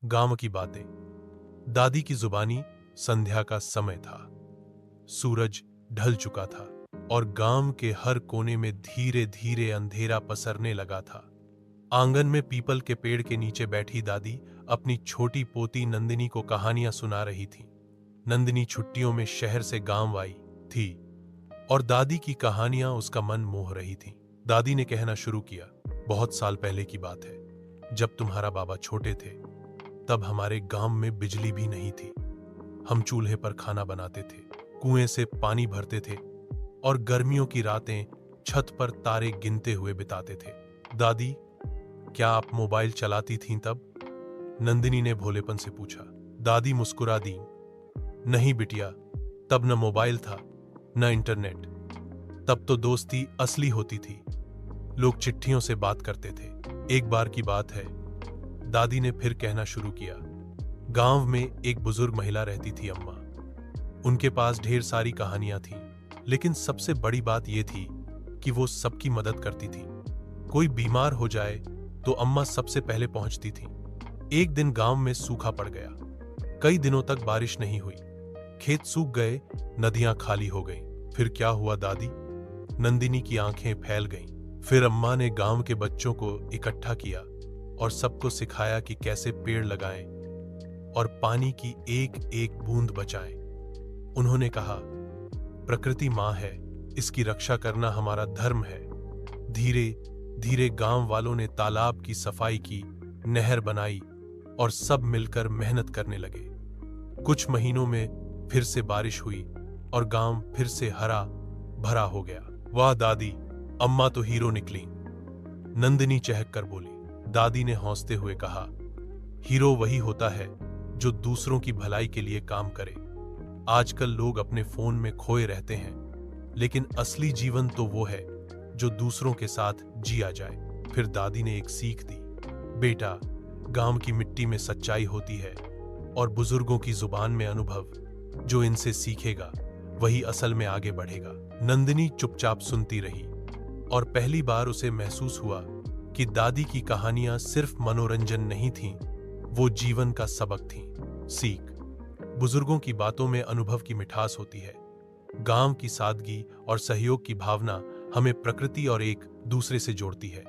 गांव की बातें। दादी की जुबानी। संध्या का समय था। सूरज ढल चुका था और गांव के हर कोने में धीरे धीरे अंधेरा पसरने लगा था। आंगन में पीपल के पेड़ के नीचे बैठी दादी अपनी छोटी पोती नंदिनी को कहानियां सुना रही थी। नंदिनी छुट्टियों में शहर से गांव आई थी और दादी की कहानियां उसका मन मोह रही थी। दादी ने कहना शुरू किया, बहुत साल पहले की बात है, जब तुम्हारा बाबा छोटे थे, तब हमारे गांव में बिजली भी नहीं थी। हम चूल्हे पर खाना बनाते थे, कुएं से पानी भरते थे और गर्मियों की रातें छत पर तारे गिनते हुए बिताते थे। दादी, क्या आप मोबाइल चलाती थीं तब? नंदिनी ने भोलेपन से पूछा। दादी मुस्कुरा दी। नहीं बिटिया, तब न मोबाइल था न इंटरनेट। तब तो दोस्ती असली होती थी। लोग चिट्ठियों से बात करते थे। एक बार की बात है, दादी ने फिर कहना शुरू किया। गांव में एक बुजुर्ग महिला रहती थी, अम्मा। उनके पास ढेर सारी कहानियां थीं, लेकिन सबसे बड़ी बात यह थी कि वो सबकी मदद करती थी। कोई बीमार हो जाए तो अम्मा सबसे पहले पहुंचती थी। एक दिन गांव में सूखा पड़ गया। कई दिनों तक बारिश नहीं हुई। खेत सूख गए, नदियां खाली हो गईं। फिर क्या हुआ दादी? नंदिनी की आंखें फैल गईं। फिर अम्मा ने गांव के बच्चों को इकट्ठा किया और सबको सिखाया कि कैसे पेड़ लगाएं और पानी की एक एक बूंद बचाएं। उन्होंने कहा, प्रकृति मां है, इसकी रक्षा करना हमारा धर्म है। धीरे धीरे गांव वालों ने तालाब की सफाई की, नहर बनाई और सब मिलकर मेहनत करने लगे। कुछ महीनों में फिर से बारिश हुई और गांव फिर से हरा भरा हो गया। वाह दादी, अम्मा तो हीरो निकली, नंदिनी चहक कर बोली। दादी ने हंसते हुए कहा, हीरो वही होता है जो दूसरों की भलाई के लिए काम करे। आजकल लोग अपने फोन में खोए रहते हैं, लेकिन असली जीवन तो वो है जो दूसरों के साथ जिया जाए। फिर दादी ने एक सीख दी, बेटा, गांव की मिट्टी में सच्चाई होती है और बुजुर्गों की जुबान में अनुभव। जो इनसे सीखेगा वही असल में आगे बढ़ेगा। नंदिनी चुपचाप सुनती रही और पहली बार उसे महसूस हुआ कि दादी की कहानियां सिर्फ मनोरंजन नहीं थीं, वो जीवन का सबक थीं। सीख। बुजुर्गों की बातों में अनुभव की मिठास होती है। गांव की सादगी और सहयोग की भावना हमें प्रकृति और एक दूसरे से जोड़ती है।